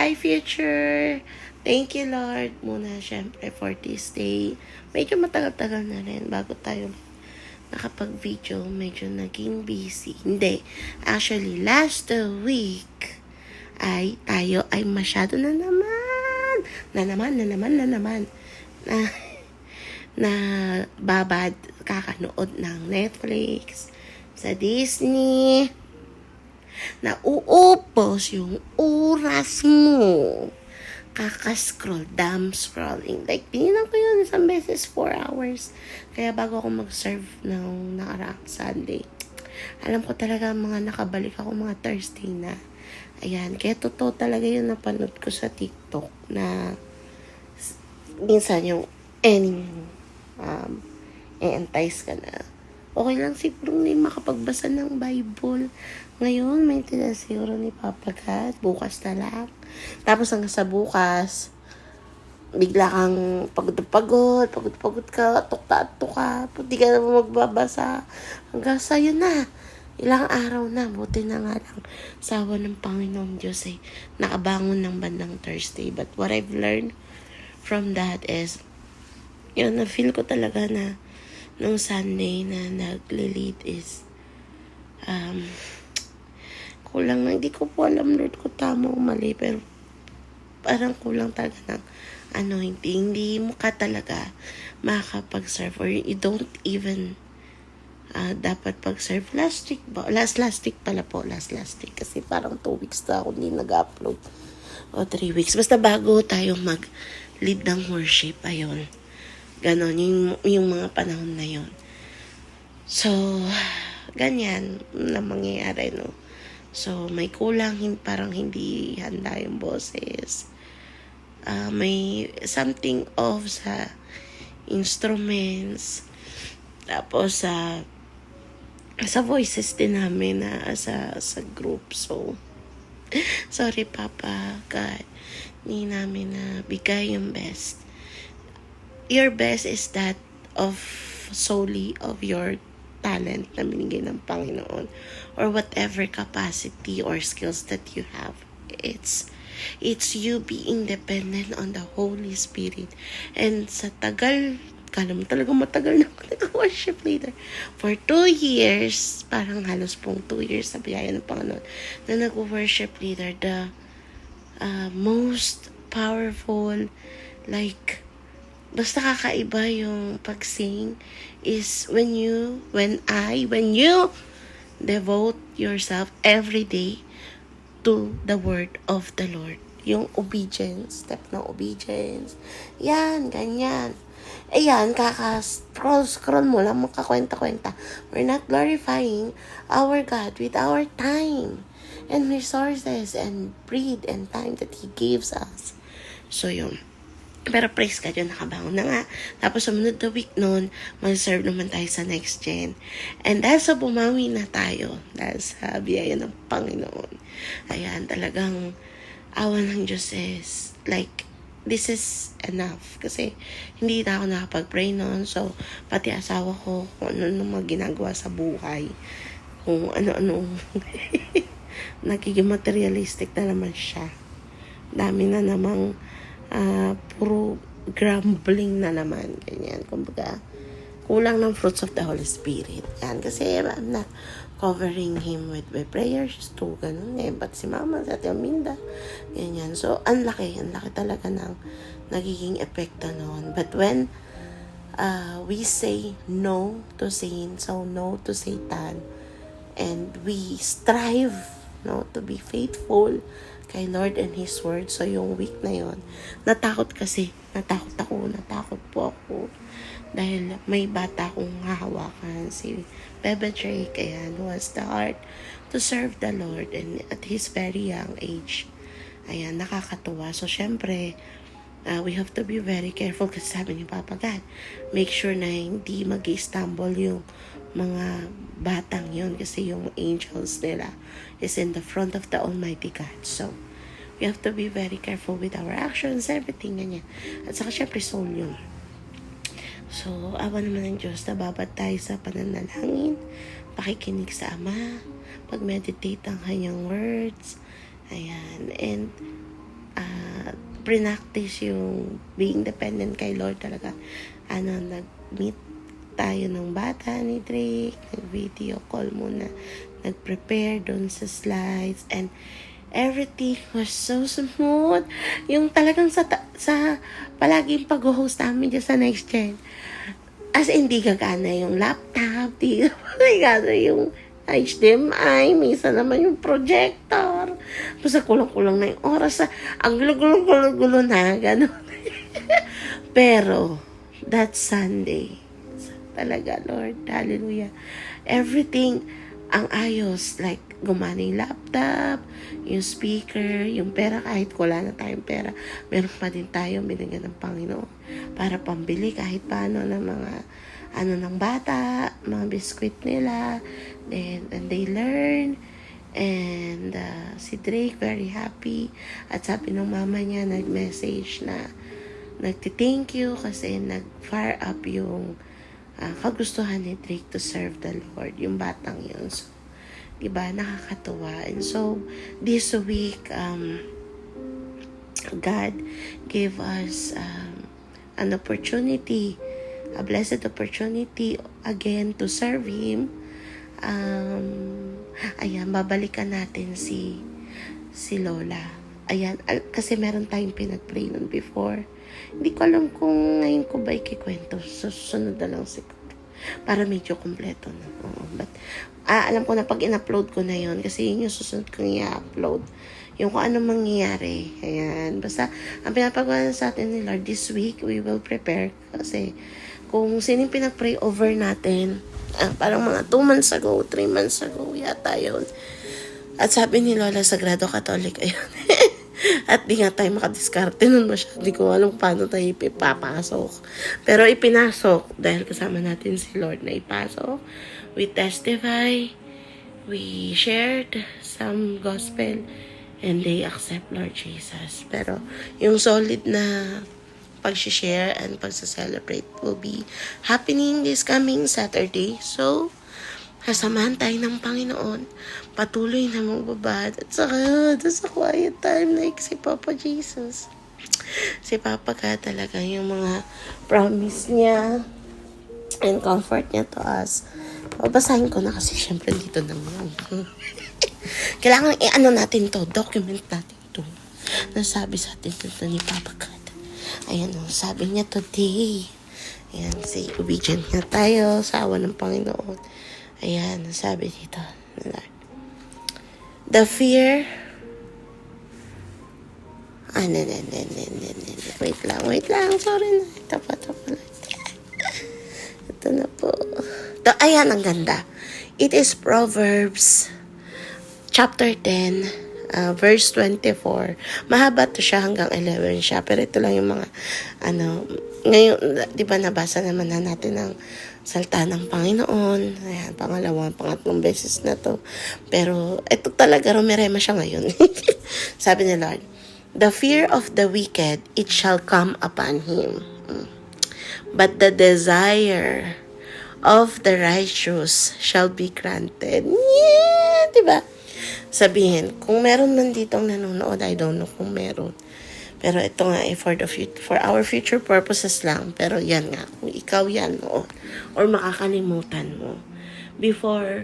Hi, future! Thank you, Lord, muna, syempre, for this day. Medyo matagal-tagal na rin bago tayo nakapag-video. Medyo naging busy. Hindi. Actually, last week ay tayo ay masyado na babad kakanood ng Netflix, sa Disney, na uupos yung oras mo kakascroll, dumb scrolling. Like, pininan ko yun isang beses, 4 hours. Kaya bago ako mag-serve ng nakaraang Sunday, alam ko talaga mga nakabalik ako mga Thursday na. Ayan, kaya totoo talaga yun napanood ko sa TikTok na minsan yung entice ka na. Okay lang siguro hindi makapagbasa ng Bible. Ngayon, may siguro ni Papa God. Bukas na lang. Tapos hanggang sa bukas, bigla kang pagod ka, tukta-tuk ka, di ka naman magbabasa. Hanggang sa yun na. Ilang araw na, buti na nga lang. Sawa ng Panginoong Diyos ay nakabangon ng bandang Thursday. But what I've learned from that is, yun, na-feel ko talaga na nung Sunday na nag-lead is kulang na, hindi ko po alam, Lord, ko tama o mali, pero parang kulang talaga ng hindi mo ka talaga makakapag-serve, or you don't even dapat pag-serve last week kasi parang 2 weeks na ako hindi nag-upload o 3 weeks, basta bago tayo mag-lead ng worship, ayun, ganon, yung mga panahon na yun. So, ganyan na mangyayari, no? So, may kulang, parang hindi handa yung boses. May something off sa instruments. Tapos, sa voices din namin na sa group. So, sorry, Papa God. Hindi namin na bigay yung best. Your best is that of solely of your talent na binigay ng Panginoon, or whatever capacity or skills that you have. It's you being dependent on the Holy Spirit. And sa tagal, kala mo talaga matagal na ako nag-worship leader. For 2 years, parang halos pong 2 years sa biyaya ng Panginoon na nag-worship leader, the most powerful, like, basta kakaiba yung pag-sing is when you devote yourself every day to the word of the Lord. Yung obedience, step ng obedience. Yan, ganyan. Ayan, scroll mo lang, makakwenta-kwenta. We're not glorifying our God with our time and resources and breed and time that He gives us. So, yun. Pero praise God, yun, nakabangon na nga. Tapos sumunod na week nun, mag-serve naman tayo sa next gen. And dahil sa bumawi na tayo, dahil sa biyaya ng Panginoon, ayan, talagang awa ng Diyos is, like, this is enough. Kasi hindi na ako nakapag-pray nun. So, pati asawa ko, kung ano mga ginagawa sa buhay, kung ano-ano, nagiging materialistic na naman siya. Dami na namang puro grumbling na naman, ganyan, kumbaga kulang ng fruits of the Holy Spirit, yan, kasi I'm not covering him with my prayers too, ganun but si Mama, sa Ate Aminda, ganyan, so ang laki talaga ng nagiging epekto noon. But when we say no to sin, so no to Satan, and we strive to be faithful kay Lord and His Word. So, yung week na yon, natakot po ako. Dahil may bata akong hahawakan, si Bebe Drake, ayan, who has the heart to serve the Lord, and at his very young age, ayan, nakakatuwa. So, syempre, we have to be very careful kasi sabi ni Papa God, make sure na hindi mag-stumble yung mga batang yon, kasi yung angels nila is in the front of the Almighty God. So, we have to be very careful with our actions, everything, ganyan. At saka, syempre, soul yun. So, awa naman ng Diyos, nababad tayo sa pananalangin, pakikinig sa Ama, pag-meditate ang kanyang words, ayan, and pinactice yung being dependent kay Lord talaga. Nag-meet tayo ng bata ni Drake, nag-video call muna, nag-prepare doon sa slides, and everything was so smooth. Yung talagang sa palaging pag-host namin dyan sa Next Gen, as in, di gagana yung laptop, di gagana yung HDMI, minsan naman yung projector. Basta kulang-kulang na yung oras. Ang gulo-gulo na, gano'n. Pero, that Sunday, talaga, Lord, hallelujah. Everything, ang ayos, like, gumana yung laptop, yung speaker, yung pera, kahit wala na tayong pera, meron pa din tayo, binigyan ng Panginoon, para pambili kahit paano ng mga, ng bata, mga biskwit nila, and they learn, and si Drake, very happy, at sabi ng mama niya, nag-message na, nagti-thank you, kasi nag-fire up yung, kagustuhan ni Drake to serve the Lord, yung batang yun. So, diba, nakakatuwa. And so, this week, God gave us an opportunity, a blessed opportunity again to serve Him. Ayan, babalikan natin si Lola. Ayan, kasi meron tayong pinag-pray nun before. Hindi ko alam kung ngayon ko ba ikikwento. Susunod na lang siguro. Para medyo kompleto na. But, alam ko na pag in-upload ko na yun. Kasi yun yung susunod kong i-upload. Yung kung ano mangyayari. Ayan. Basta, ang pinapagawa sa atin ni Lord, this week, we will prepare. Kasi, kung sino yung pinag-pray over natin, parang mga 2 months ago, 3 months ago, yata yun. At sabi ni Lola, Sagrado Catholic, ayun. At di nga tayo makadiskarte nun masyado. Di ko alam paano tayo ipapasok. Pero ipinasok dahil kasama natin si Lord na ipasok. We testify. We shared some gospel. And they accept Lord Jesus. Pero yung solid na pag-share and pag-celebrate will be happening this coming Saturday. So, kasamahan tayo ng Panginoon, patuloy na magbabad, at saka sa quiet time like si Papa Jesus. Si Papa ka talaga yung mga promise niya and comfort niya to us. Babasahin ko na kasi syempre dito naman. Kailangan natin to, document natin to. Nasabi sa atin dito ni Papa God. Ayan o, sabi niya today. Ayan, say obedient nga tayo sa awa ng Panginoon. Ayan, sabi dito. The fear. Wait lang. Sorry na. Ito pa. Ito na po. Ayan, ang ganda. It is Proverbs chapter 10. Verse 24. Mahaba to siya hanggang 11 siya. Pero ito lang yung mga, ngayon, di ba nabasa naman na natin ang salita ng Panginoon. Ayan, pangatlong beses na to. Pero, ito talaga, rumirema siya ngayon. Sabi ni Lord, the fear of the wicked, it shall come upon him. But the desire of the righteous shall be granted. Yeah, diba? Sabihin, kung meron man ditong nanonood, I don't know kung meron. Pero ito nga for our future purposes lang. Pero yan nga, kung ikaw yan noon, or makakalimutan mo. Before,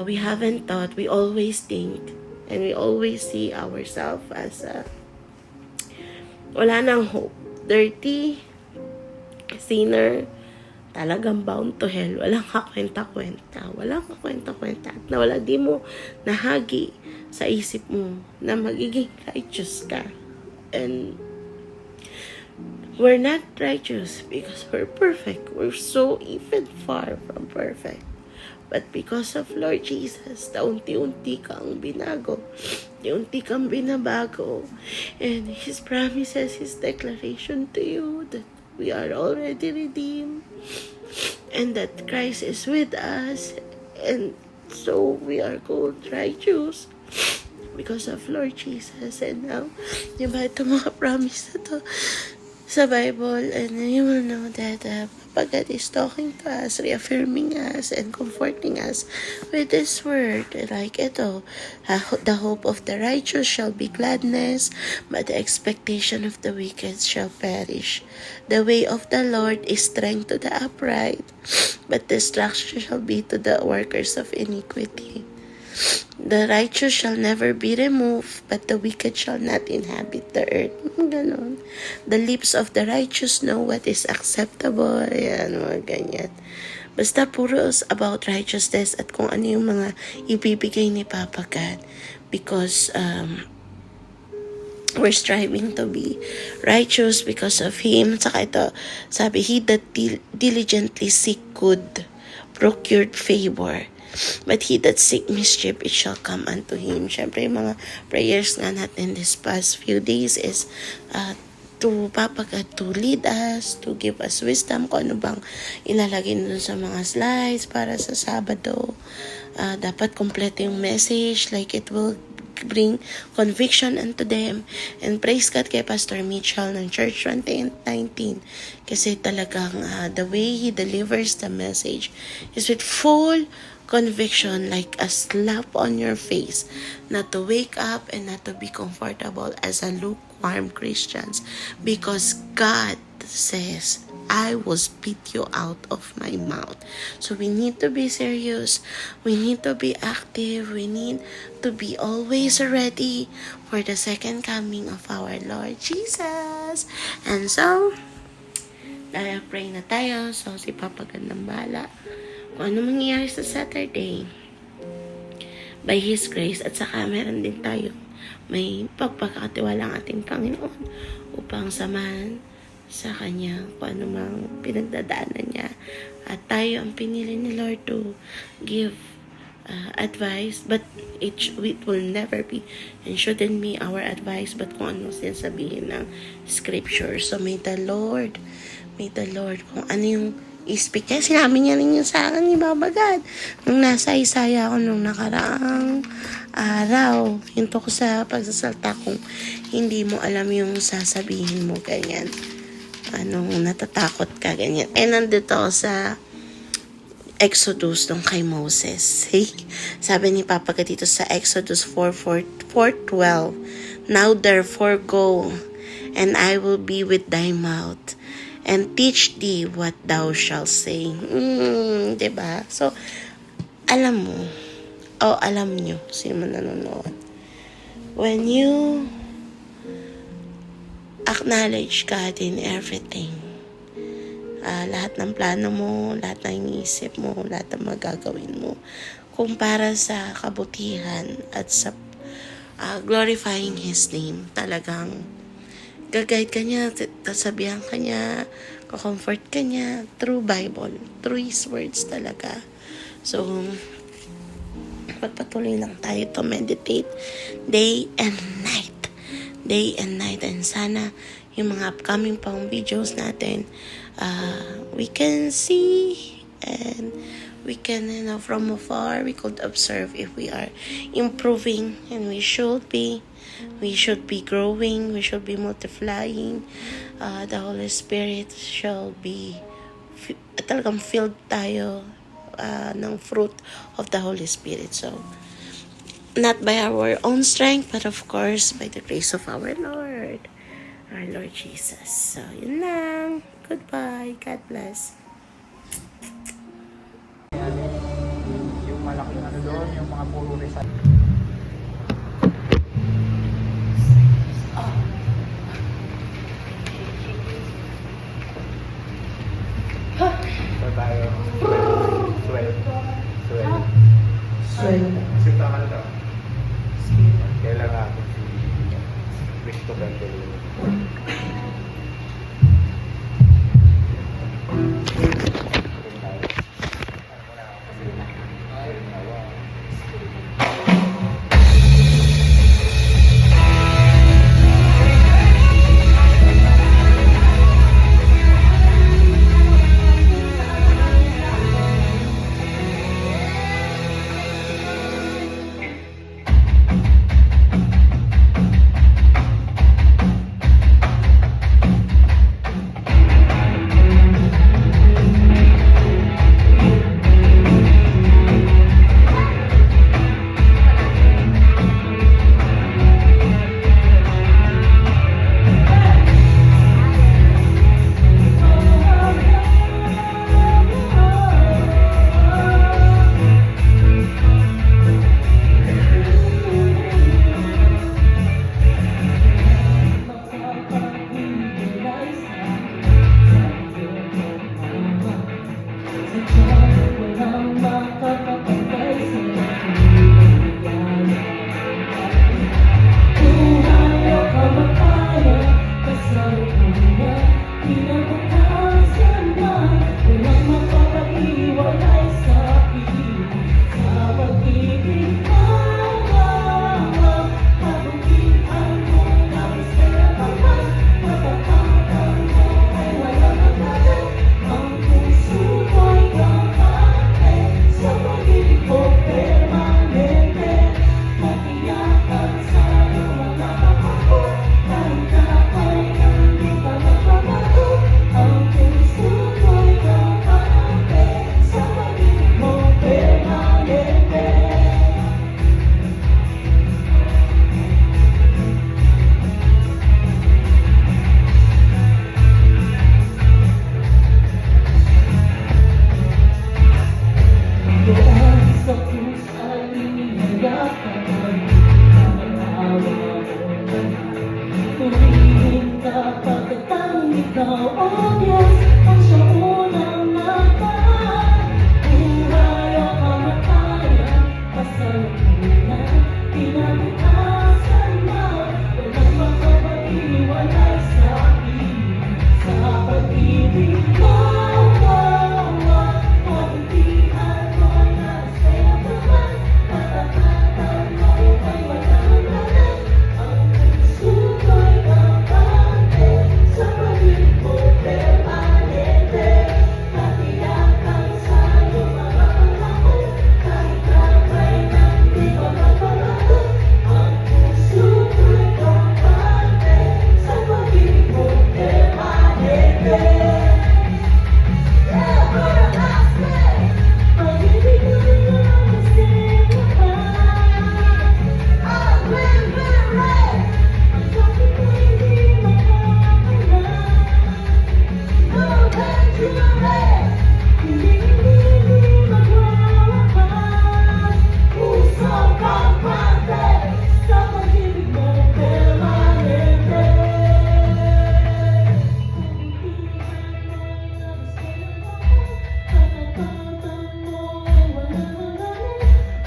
we haven't thought, we always think, and we always see ourselves as wala nang hope. Dirty, sinner, talagang bound to hell. Walang kakwenta-kwenta. At nawala, di mo nahagi sa isip mo na magiging righteous ka. And we're not righteous because we're perfect. We're so even far from perfect. But because of Lord Jesus, unti-unti kang binago. Unti kang binabago. And His promises, His declaration to you that we are already redeemed. And that Christ is with us. And so we are called righteous because of Lord Jesus. And now, diba ito mga promise na to, sa Bible, and you will know that Papa God is talking to us, reaffirming us, and comforting us with His word. Like ito, the hope of the righteous shall be gladness, but the expectation of the wicked shall perish. The way of the Lord is strength to the upright, but destruction shall be to the workers of iniquity. The righteous shall never be removed, but the wicked shall not inhabit the earth. Ganon. The lips of the righteous know what is acceptable. Ayan, mga ganyan. Basta puro about righteousness at kung ano yung mga ibibigay ni Papa God. Because we're striving to be righteous because of Him. Saka ito, sabi, He that diligently seek good, procured favor. But he that seek mischief, it shall come unto him. Syempre, yung mga prayers nga natin this past few days is to Papa God to lead us, to give us wisdom kung ano bang ilalagay dun sa mga slides para sa Sabado. Dapat complete yung message, like it will bring conviction unto them. And praise God kay Pastor Mitchell ng Church 2019 kasi talagang the way he delivers the message is with full conviction, like a slap on your face, not to wake up and not to be comfortable as a lukewarm Christians, because God says, I will spit you out of my mouth. So we need to be serious, we need to be active, we need to be always ready for the second coming of our Lord Jesus. And so, pray na tayo. So si Papa God ng bahala kung ano mangyayari sa Saturday by His grace, at saka meron din tayo may pagpakatiwala ang ating Panginoon upang samahan sa Kanya kung ano mang pinagdadaanan niya, at tayo ang pinili ni Lord to give advice, but it will never be and shouldn't be our advice, but kung ano sinasabihin ng scripture. So may the Lord kung ano yung i-speak. Kaya sinabi niya rin yun sa akin ni Baba God. Nung nasa Isaya ako nung nakaraang araw, hinto ko sa pagsasalta kung hindi mo alam yung sasabihin mo, ganyan. Natatakot ka, ganyan. Eh, nandito ako sa Exodus nung kay Moses. Hey? Sabi ni Papa God dito sa Exodus 4:12, Now therefore go, and I will be with thy mouth, and teach thee what thou shalt say. Diba? So, alam mo, alam nyo, sino man nanonood, when you acknowledge God in everything, lahat ng plano mo, lahat ng iniisip mo, lahat ng magagawin mo, kumpara sa kabutihan at sa glorifying His name, talagang gagayad ka niya, tasabihan ka niya, comfort ka niya through Bible, through His words talaga. So, pagpatuloy lang tayo to meditate day and night, and sana yung mga upcoming pang videos natin, we can see, and we can, from afar, we could observe if we are improving, and we should be growing, we should be multiplying. The Holy Spirit shall be talagang filled tayo ng fruit of the Holy Spirit. So, not by our own strength, but of course, by the grace of our Lord Jesus. So, yun lang. Goodbye. God bless. Yung malaking doon, yung mga puro result. Tayo. Swell. Sita ka na daw. Kailangan ako si Christopher Delio. Ikaw, oh Diyos, ang siyang unang nagdaan. Buhay o kamatayan, kasalukuyan, kinabukasan man, walang makapag-iwalay sa akin. Sa pag-ibig mo, kabutihan mo na sa'yo naman, katakatan mo ay walang lahat. Ang puso ko'y kampante, sa pag-ibig mo permanente. Katiyakan sa'yo mga pangako, kahit na kailan di ko mapalagot. Ang puso ko'y kampante, sa pag-ibig mo permanente. Pag-ibig mo lang kasi naman, ang rin-rin-rin, ang sakit na hindi makakalan. No venture, hindi magwawakas. Puso kampante, sa pag-ibig mo permanente.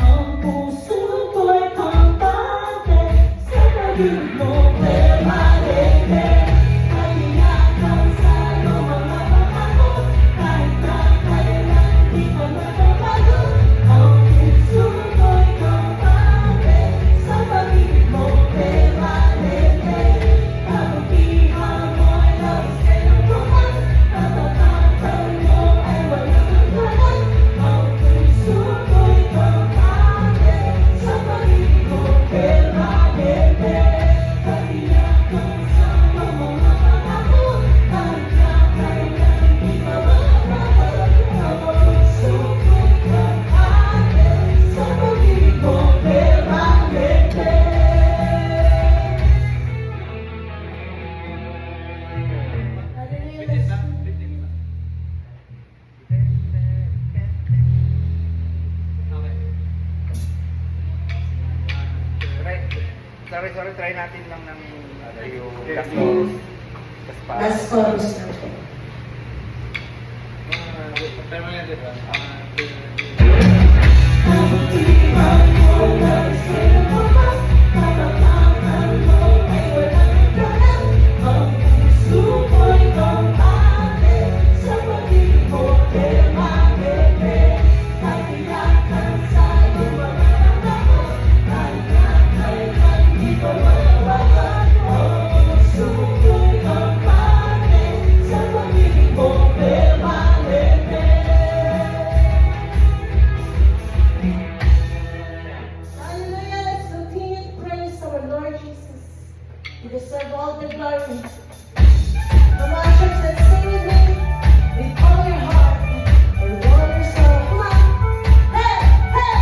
Ang puso ko'y kampante, sa pag-ibig mo permanente. Kailangan sa'yo mga pangako, kahit na kailan di ko mababago. Ang puso ko'y kampante, sa pag-ibig mo permanente. Kabutihan mo'y labis kailangan, katakatan mo ay walang hangganan. Ang puso ko'y kampante, sa pag-ibig mo permanente. Katiyakan sa'yo mga pangako, kahit na kailan di ko mababago. Ang puso ko'y kampante, sa pag-ibig mo permanente. Bitin lang, bitin lang. Okay. Sorry, try natin lang ng yung last chorus. Last chorus natin. Permanente ba? Kabutihan mo labis kailangan, katakatan mo ay walang hangganan. Ang puso ko'y kampante, sa pag-ibig mo permanente. Katiyakan sa'yo mga pangako, kahit na kailan di ko mababago. Ang puso ko'y kampante, sa pag-ibig mo permanente. Hallelujah, let's continue to praise our Lord Jesus. You deserve all the glory. Come on, church, let's sing with me. With all your heart and all your soul. Come on. Hey, hey.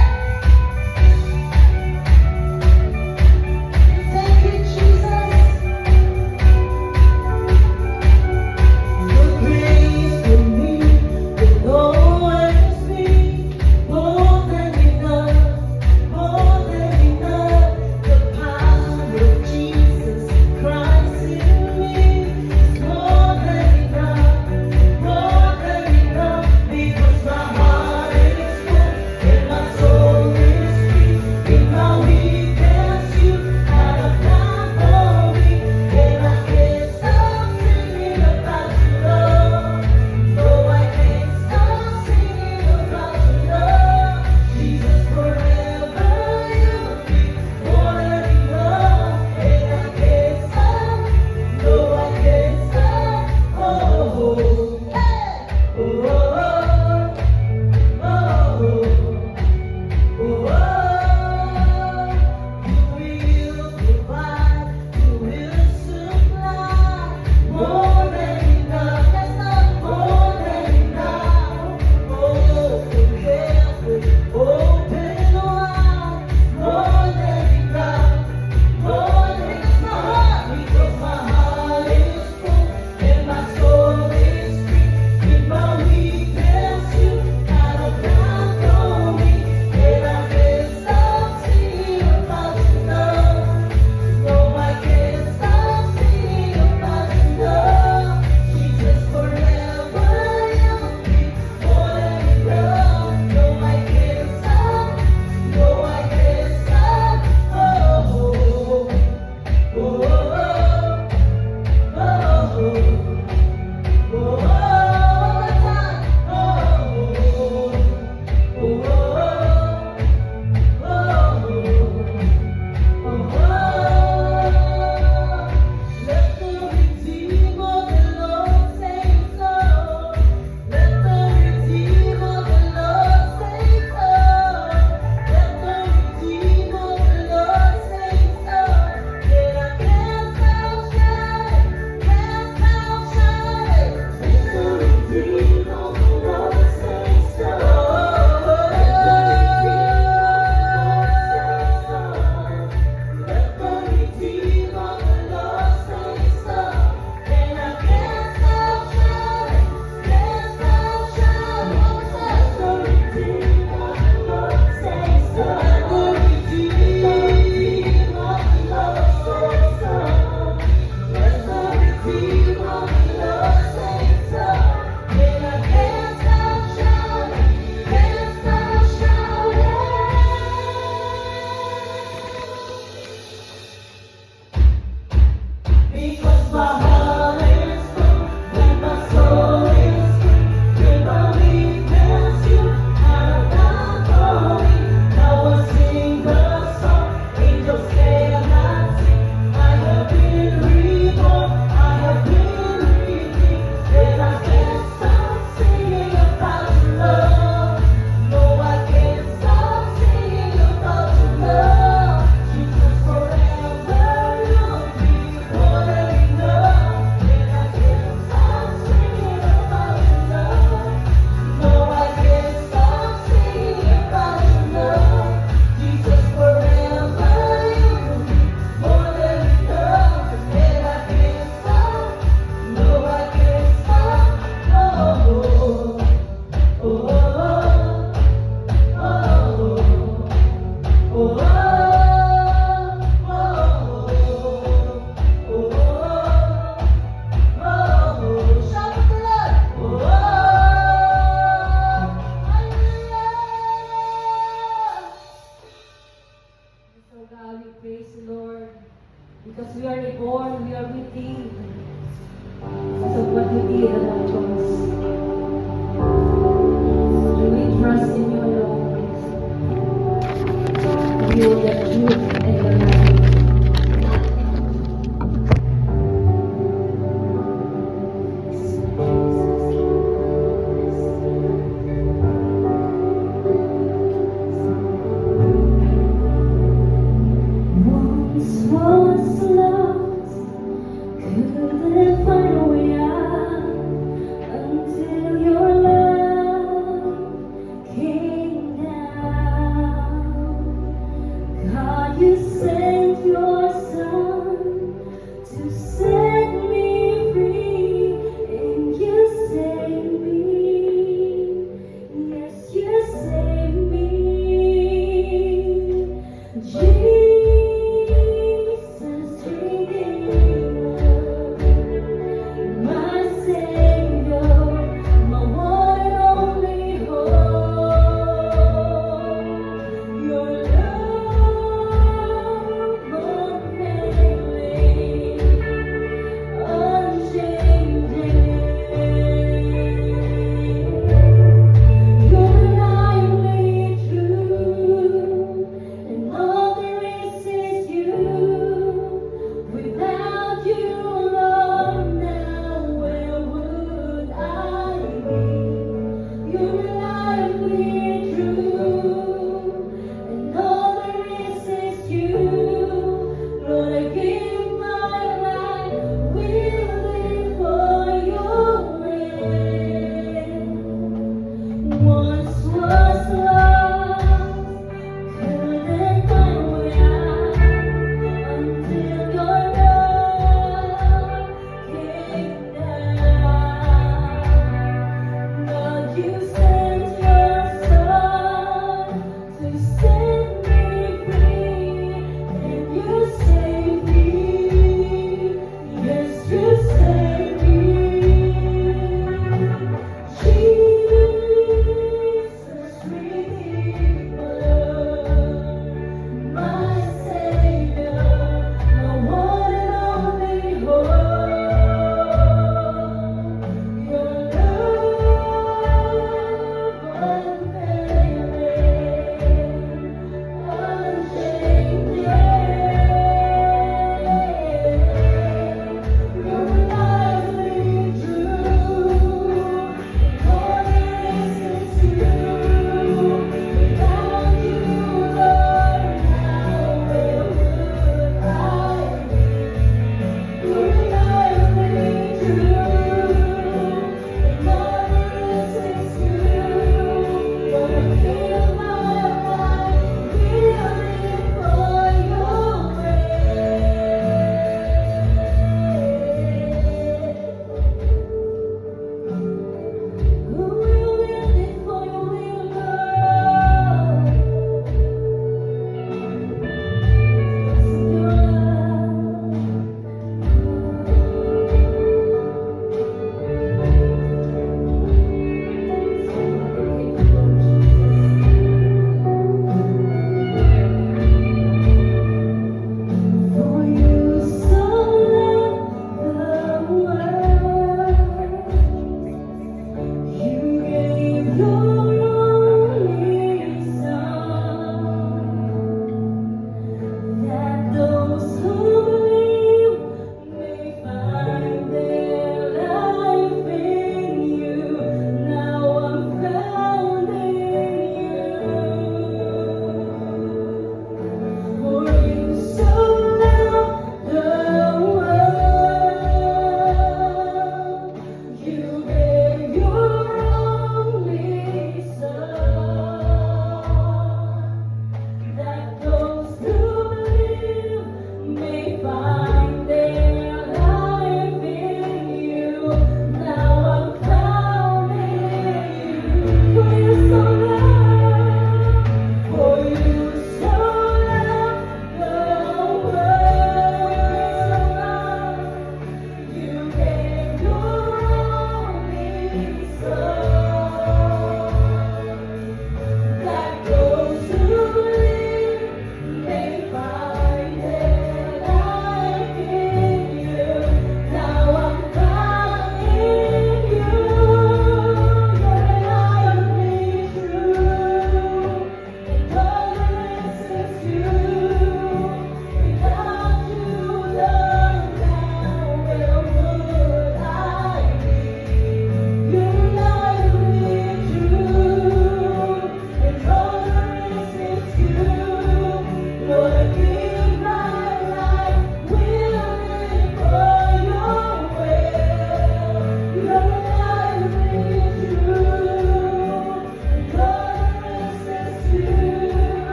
Thank you, Jesus. Your grace for me will always be more than enough, more than enough. The power of Jesus Christ in me is more than enough, more than enough. Because my heart is full and my soul is free. In my weakness, you have done for me. Now I sing the song angels cannot sing. I have been reborn, I have been redeemed, and I can't stop singing about your love. No, I can't stop singing about your love. Jesus, forever you'll be more than enough, and I can't stop singing about your love. No, I can't stop singing about your love. Jesus, forever you'll be more than enough, and I can't stop. No, I can't stop. Oh, oh, oh, oh, oh, shout for the Lord. Hallelujah. So God, we praise the Lord because we are reborn, we are redeemed. Because of what you did on our cross. We trust in you alone. You are the truth and the life. Once was lost, couldn't find a way out.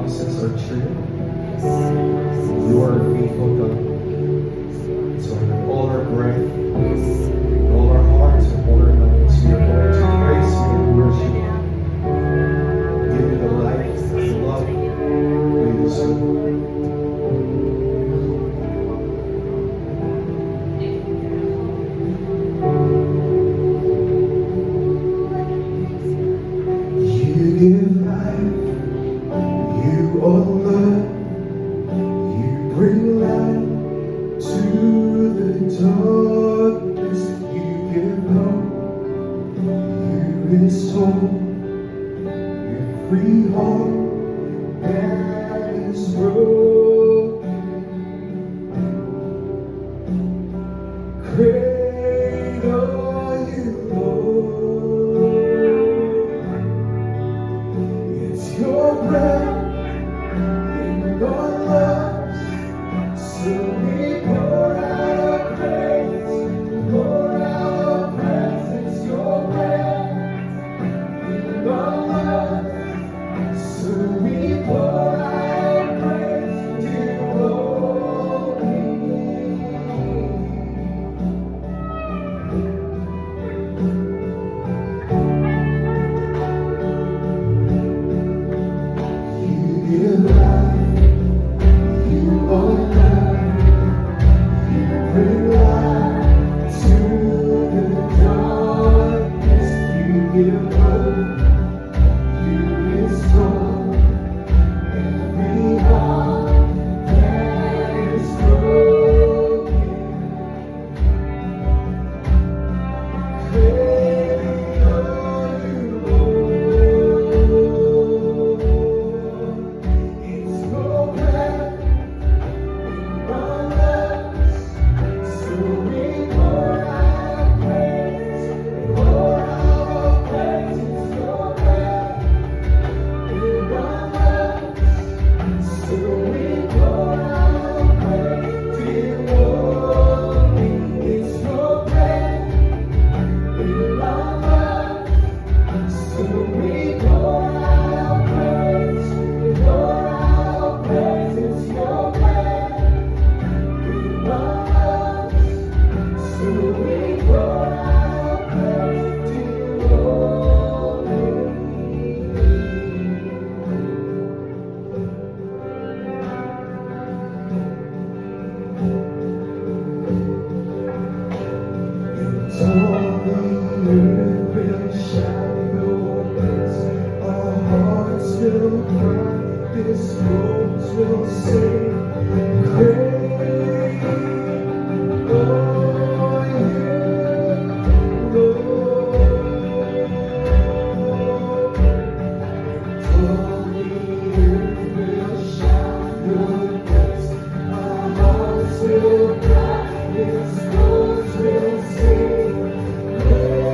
promises are true. You are a faithful God. So with all our breath, all our hearts, and all our minds, we are going to praise you and worship you. Give you the life, the love, we deserve. You give life, you are love, you bring light to the darkness, you give hope, you restore every heart that is broken. Great are you, Lord. It's your breath in our lungs, so we pour out our praise, pour out our praise. It's your breath in our lungs, so we pour out our praise to glory. You give life, you are love, you bring light to the darkness, you give hope, you restore every heart that is broken. Great are you, Lord. It's your breath in our lungs, so we pour out our praise, pour out our praise. It's your breath in our lungs, so we pour out our praise to you only. It's your breath in our lungs, so we pour out our praise, pour out our praise. It's your breath in our lungs, so we pour out our praise to you only. And all the earth will shout your praise. Our hearts will cry, this rose will sing. Great are you, Lord. All the earth will shout your praise. Our hearts will cry, this rose will sing. Great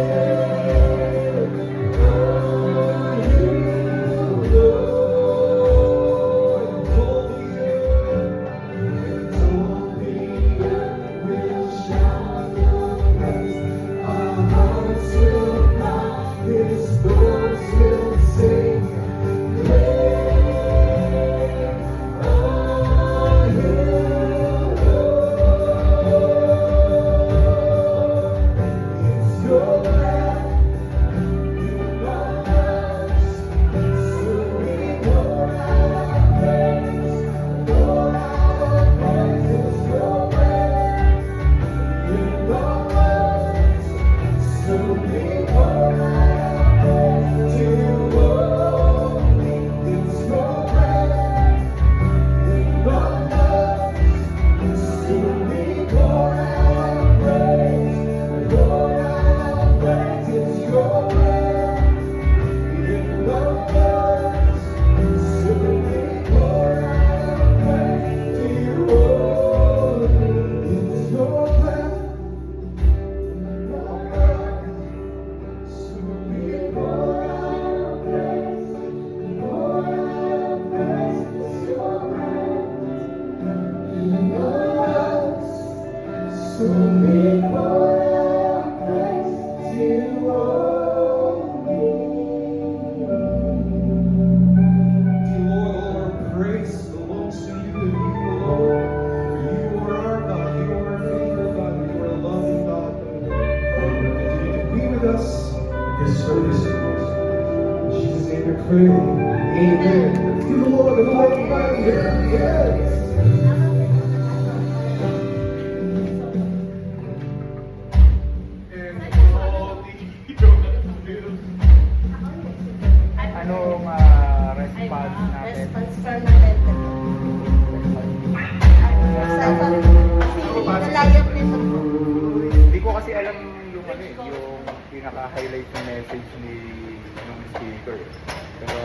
are you, Lord. All the earth will shout your praise. Our hearts will cry, this rose will sing. faith. Amen. Give the Lord a mighty hand. Yes. Anong response natin? Response permanent. Nalayap nito po. Hindi ko kasi alam yung yung pinaka-highlight ng message ni ng speaker. Pero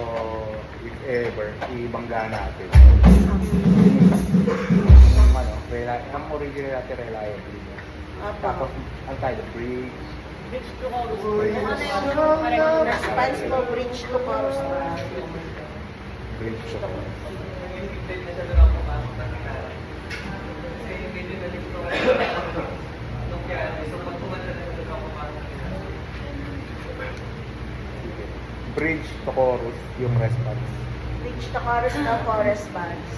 if ever, ibangga natin. Ang original natin reliable. Tapos, ang title, bridge. Ano yung response mo? Bridge to chorus. Bridge to bridge to chorus yung response. Bridge to chorus na chorus bars.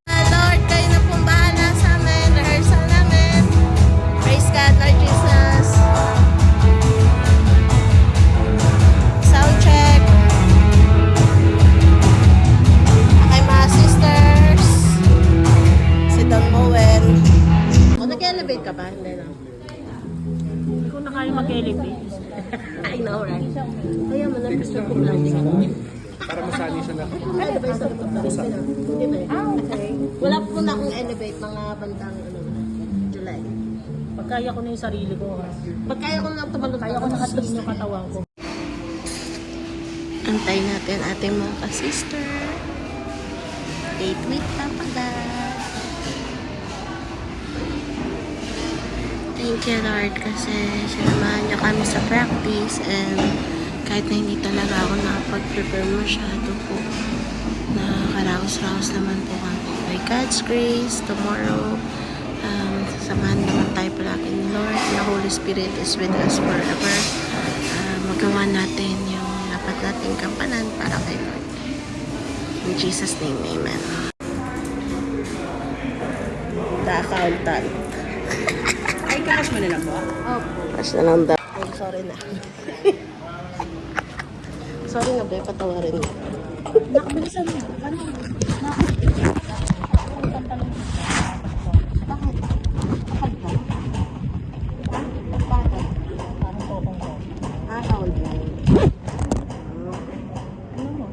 Lord, kayo na pong bahala sa amin. Rehearsal namin. Praise God, Lord Jesus. Sound check. Okay, mga sisters. Si Don Moen. O, nag-elevate ka ba? Hindi na. Hindi ko na kaya mag-elevate. I know, right? Kaya mo na gusto kong landing ako. Para masali siya na. Elevate sa likod na rin sila. Hindi ba? Okay. Wala po na akong elevate mga bandang July. Pagkaya ko na yung sarili ko. Pagkaya ko lang tumalon. Kaya ko nakatingin yung katawan ko. Antay natin ating mga ka-sister. Date with Papa God. Thank you, Lord, kasi sinamahan niyo kami sa practice and kahit na hindi talaga ako nakapag-prepare masyado po, nakakaraos-raos naman po kami. By God's grace, tomorrow, sasamahan naman tayo palagi ni Lord. The Holy Spirit is with us forever. Magawa natin yung dapat nating kampanan para kay Lord. In Jesus' name, Amen. The accountant. Ay, cash mo na lang po? Cash na lang daw. Ay, sorry na. Sorry nga, Be. Patawarin mo. Nakabilisan mo. Ano? Bakit? Bakit ba? Ha? Bakit? Parang tokong ko. Account lang. Ano mo?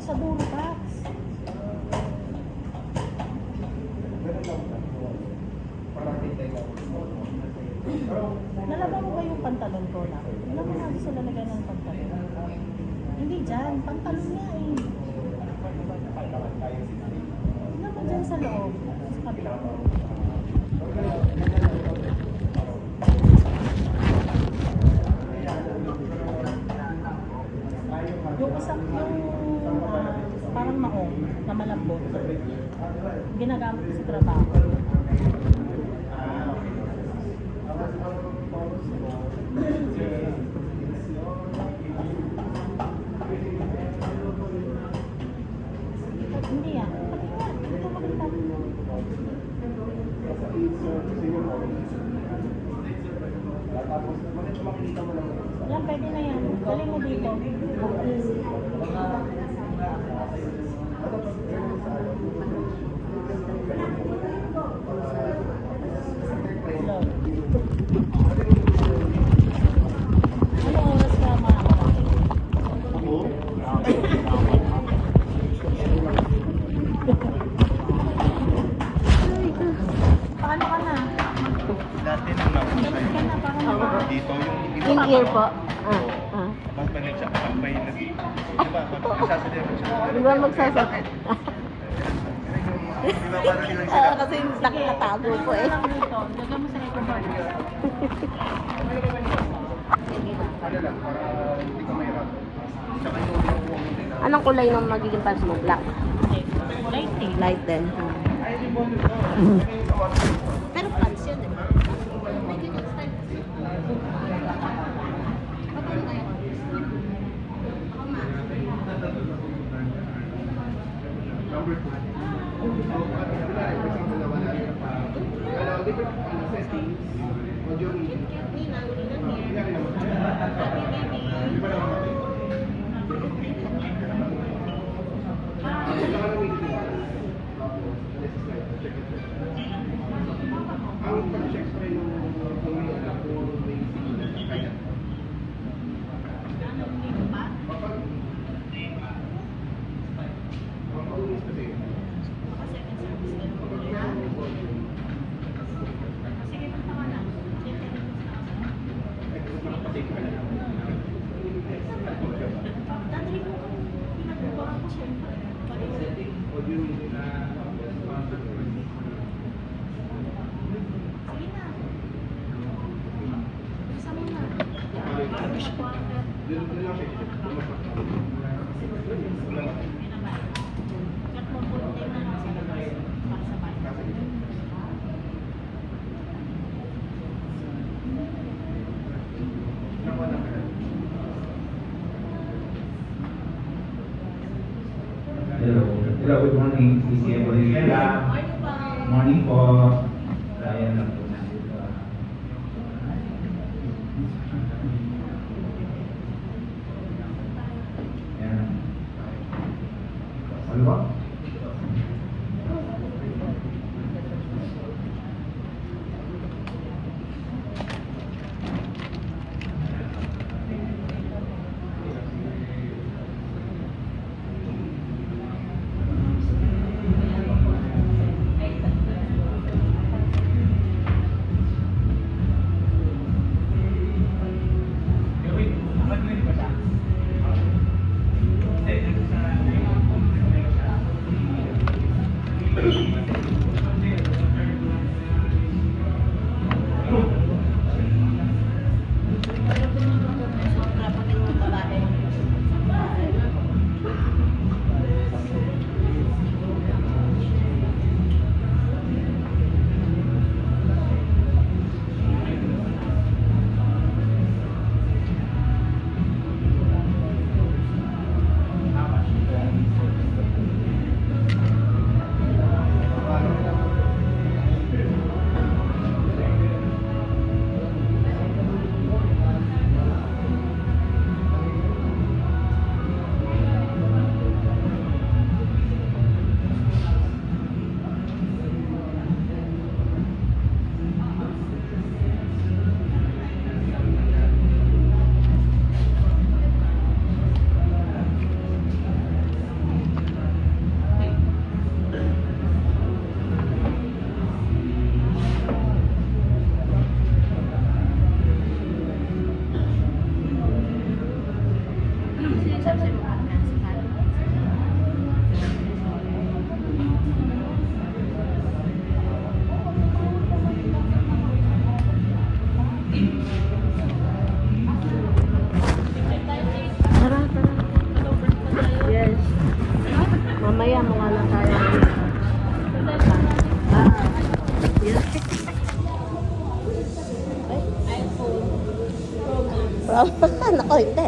Sa dulo, Pax. Nalaman mo ba yung pantalon ko na? Alam mo na gusto lalagyan ng pantalon. Hindi dyan, pantalon niya eh. Alam mo dyan sa loob, sa kabila. Yung isang, parang maong na malambot. Ginagamit ko sa trabaho. Hindi yan. Pati nga, ito makita. Yan, pwede na yan. Galing mo dito. Hello. Ano oras ka makakarating? Paano ka na? Dati nang napunta Galit ka na, parang dito yung In ear po. Pag siya, pag may di ba, pag nagsasalita siya. Di ba magsasabi? Di ba parang ilang sila? Kasi nakakatago po eh. lang dito. Lagyan mo sa eco bag. Ano lang, para hindi ka mahirap. Tsaka yung Anong kulay ng magiging pants mo? Black. Light eh. Light din. Pero pants yun eh. take ka na lang. Dati ko pinagawa ko siyempre. O di yung na Sige na. Isa mo na. Push quarter. doon lang siya. Kat mo po tayo na lang sa labas. Para sa bahay. Hello. Hello, good morning. CCM Valenzuela. Morning po. Ryan lang po nandito. Ayan. Ano ba? Tara, tara. Yes. Mamaya mukha na tayo. Yes. iPhone. Nako, hindi.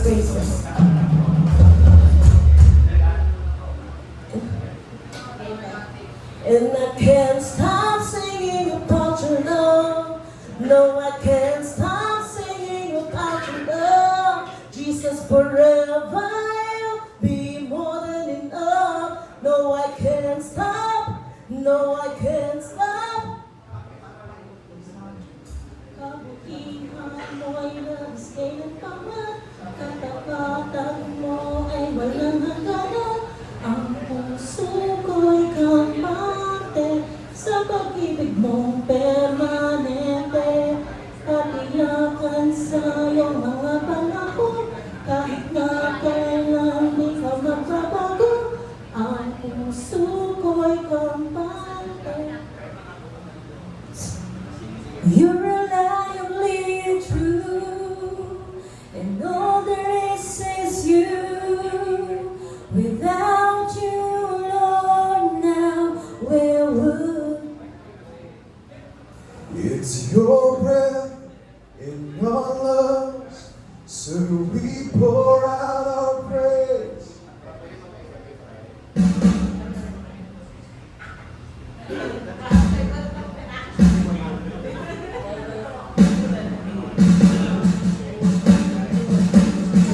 praise Him. And I can't stop singing about your love. No, I can't stop singing about your love. Jesus, forever I'll be more than enough. No, I can't stop. No, I can't stop. Kabutihan mo'y labis ng pama. Katapatan mo ay walang hangganan. Ang puso ko'y kamante sa pag-ibig mong permanente. Katiyakan sa iyong mga pangako, kahit na kailan di ka magbabago. Ang puso ko'y kampante. You're reliably true, and all there is you. Without you, Lord, now where would It's your breath in our lungs, so we pour out our praise.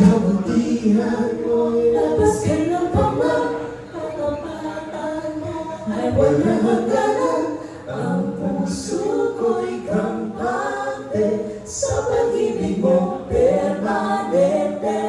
Kabutihan mo'y labas ka ng pama, katapatan mo ay walang hangganan. Ang puso ko'y kampante sa pag-ibig mong permanente.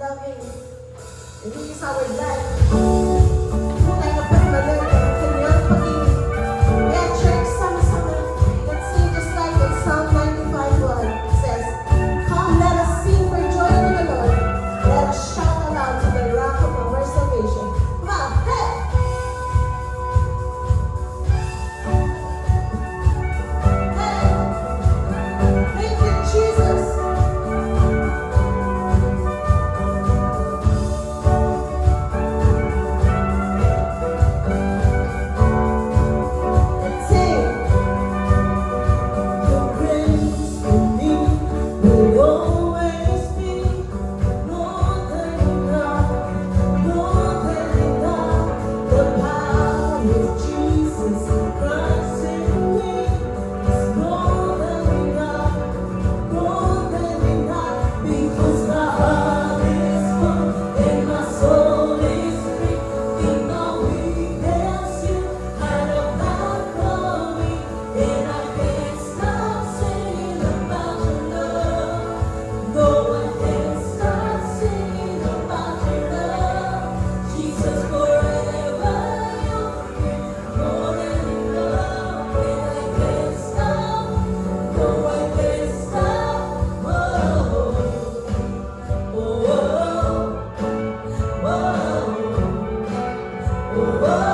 loving. And He is our life. Tunay na pagmalag ang kanyang pag-ibig. Kaya church, sama-sama. Let's sing just like in Psalm 95:1. It says, "Come, let us sing for joy to the Lord. Let us shout aloud to the rock of our salvation." Come on, hey! Hey! Thank you, Jesus. Let's sing. Your grace for me will always be more than enough, more than enough. The power of Jesus Christ in me is more than enough, because my heart is full and my soul is free. In my weakness, you had a plan for me, and I can't stop singing about your love. No, I can't stop singing about your love. Jesus, forever you're more than enough, and I can't stop. No, I can't stop. Whoa, whoa, whoa, whoa.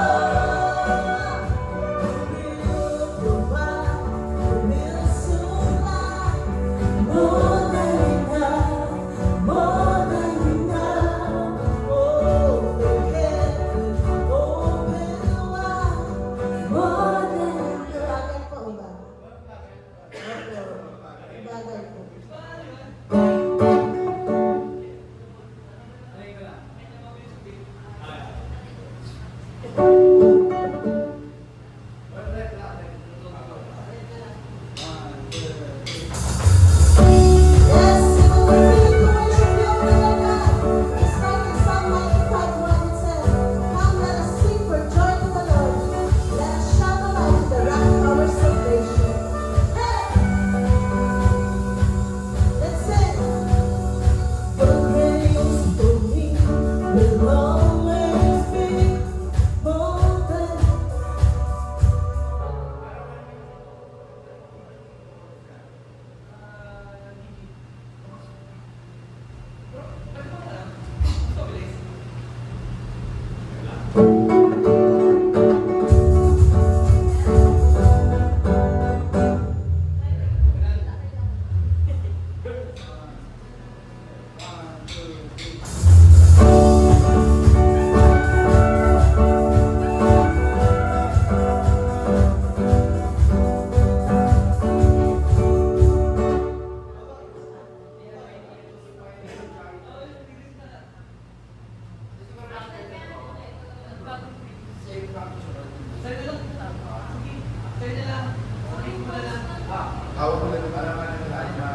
Tawag mo na ito para manalaman na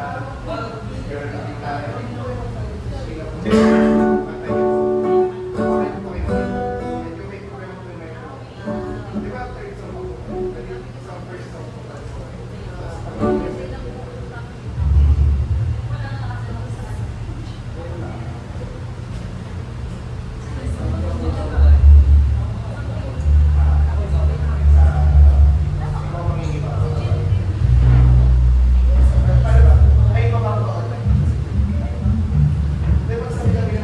meron na din tayo. Ay, bababa. Di ba sabi kami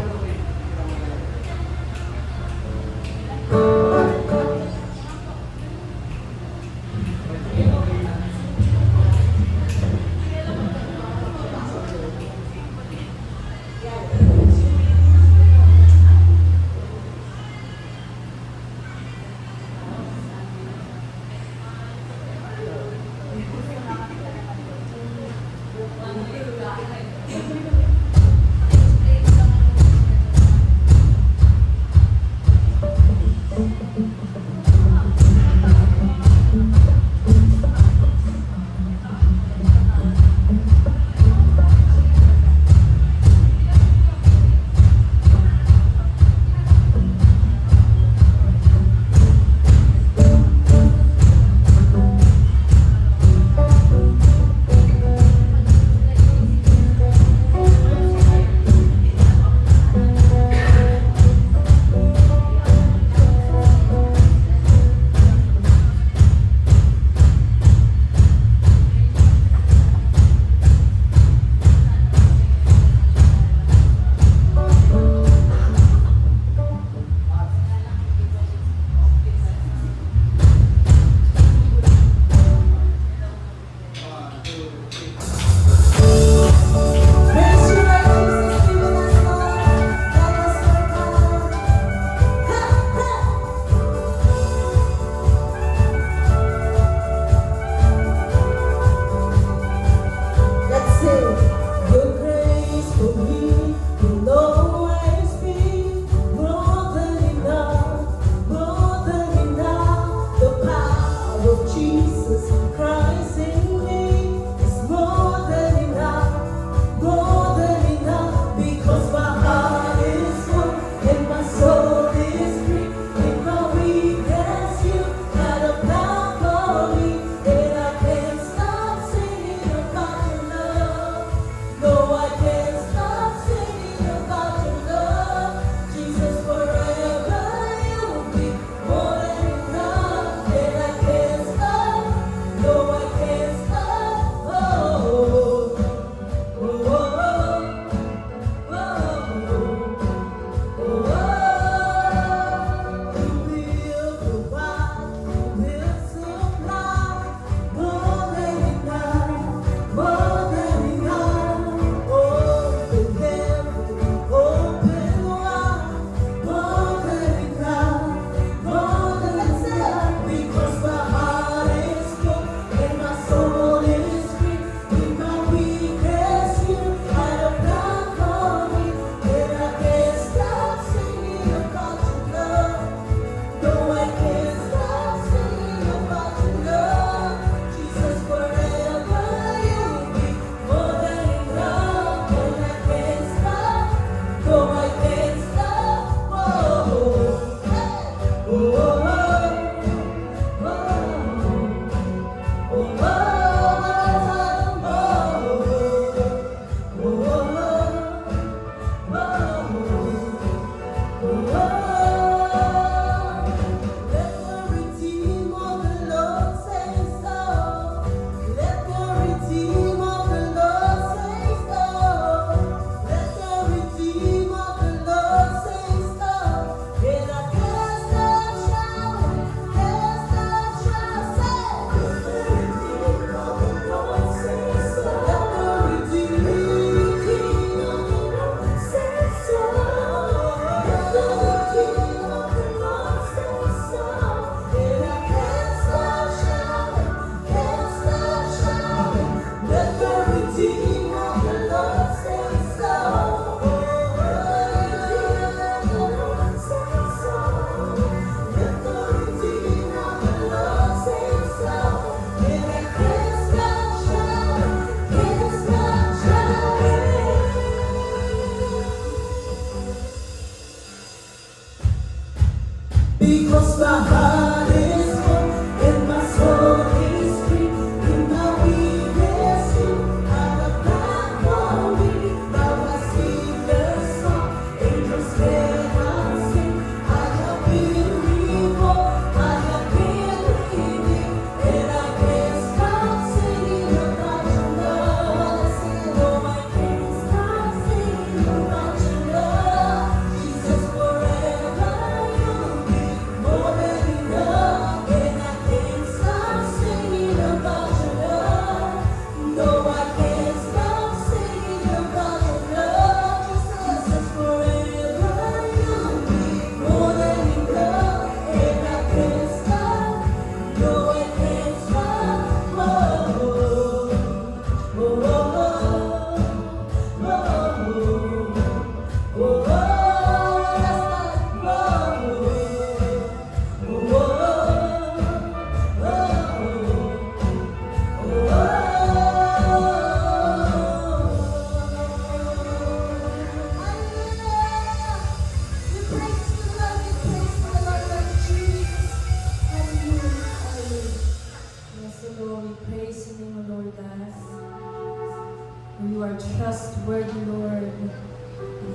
You are trustworthy, Lord.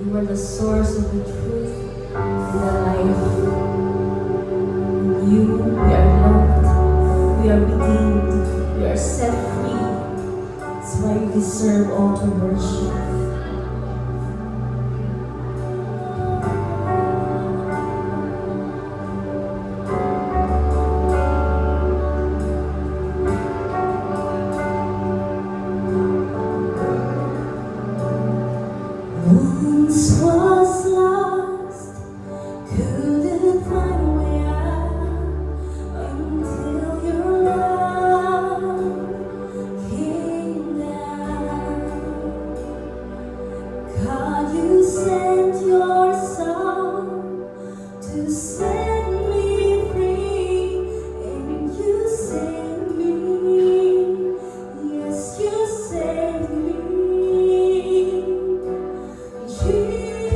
You are the source of the truth and the life. In you, we are loved, we are redeemed, we are set free. That's why you deserve all the worship. Once was lost, couldn't find a way out until your love came down. God, you sent your Son to set me free, and you saved me. Yes, you saved me. Jesus.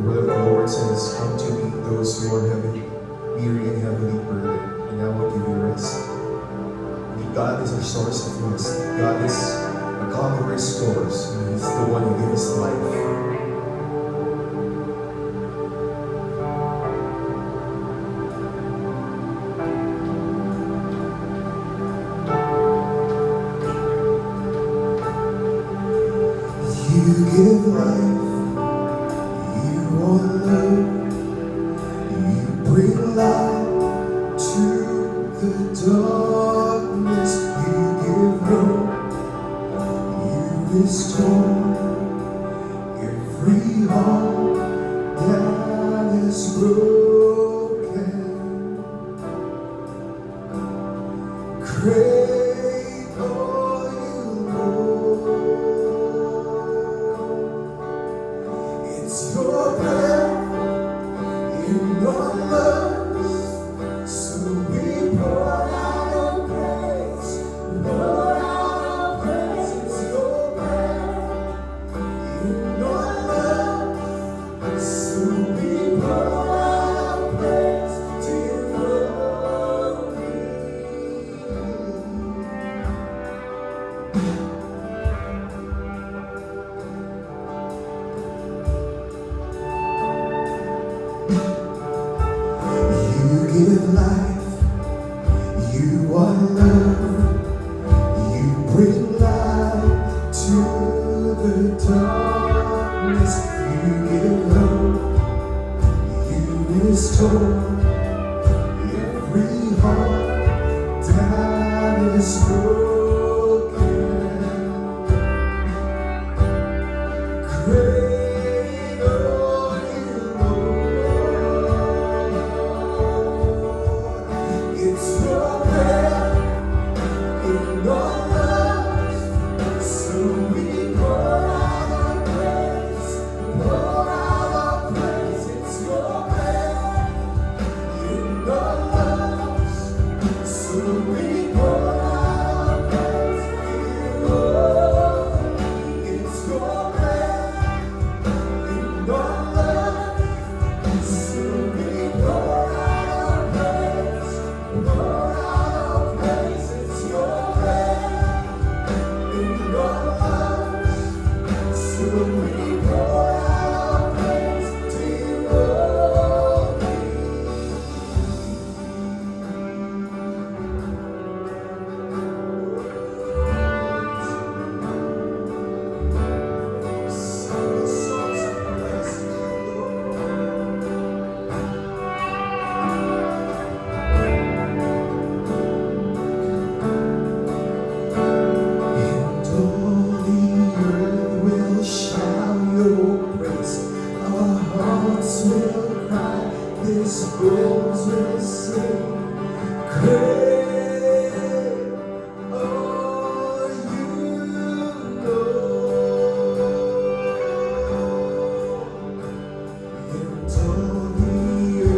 The word of the Lord says, "Come to me, those who are heavy, weary and heavily burdened, and I will give you rest." God is our source of rest. God is a God who restores. He's the one who gives life. You give life, you are love, you bring light to the darkness, you give hope, you restore every heart that is broken. Great are you, Lord. It's your breath in our lungs, so we pour out our praise, pour out our praise. It's your breath in our lungs, so we pour out our praise to your glory. You give life, you are love, you bring light to the darkness, you give hope, you restore every heart that is broken. Great are you, Lord. It's your breath in our lungs, so we pour out our praise, pour out our praise. It's your breath in our lungs, so we pour out our praise to you, Lord. It's your breath in our lungs, so we pour out our praise, pour out our praise. It's your breath in our lungs, so we pour out our praise to you, Lord. Sing the songs of praise to you, Lord. And all the earth will shout your praise. Our hearts will cry, this bones will sing. Great are you, Lord. And all the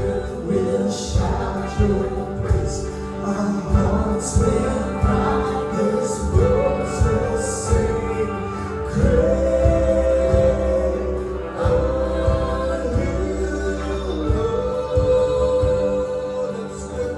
earth will shout your praise. Our hearts will cry, this voice will sing. Great are you, Lord. Let's lift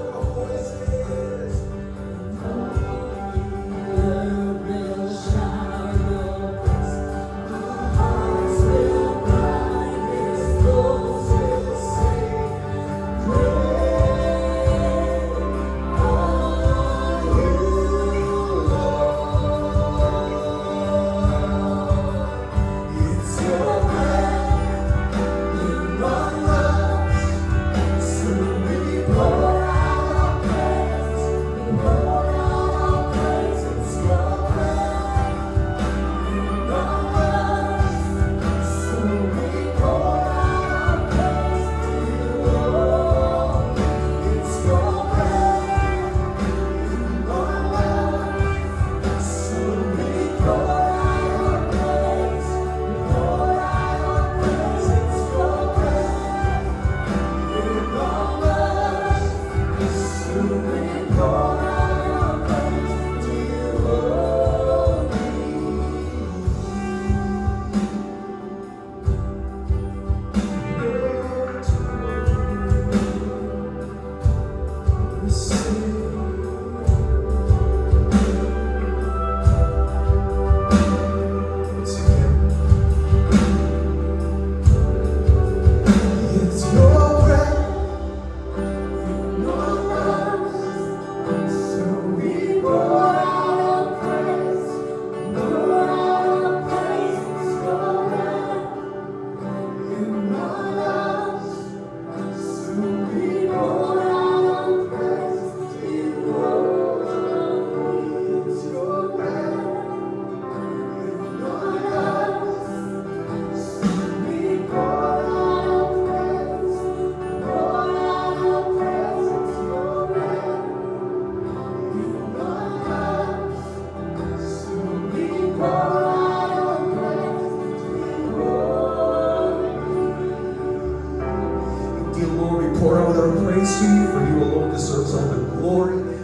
Dear Lord, we pour out our praise to you, for you alone deserves all the glory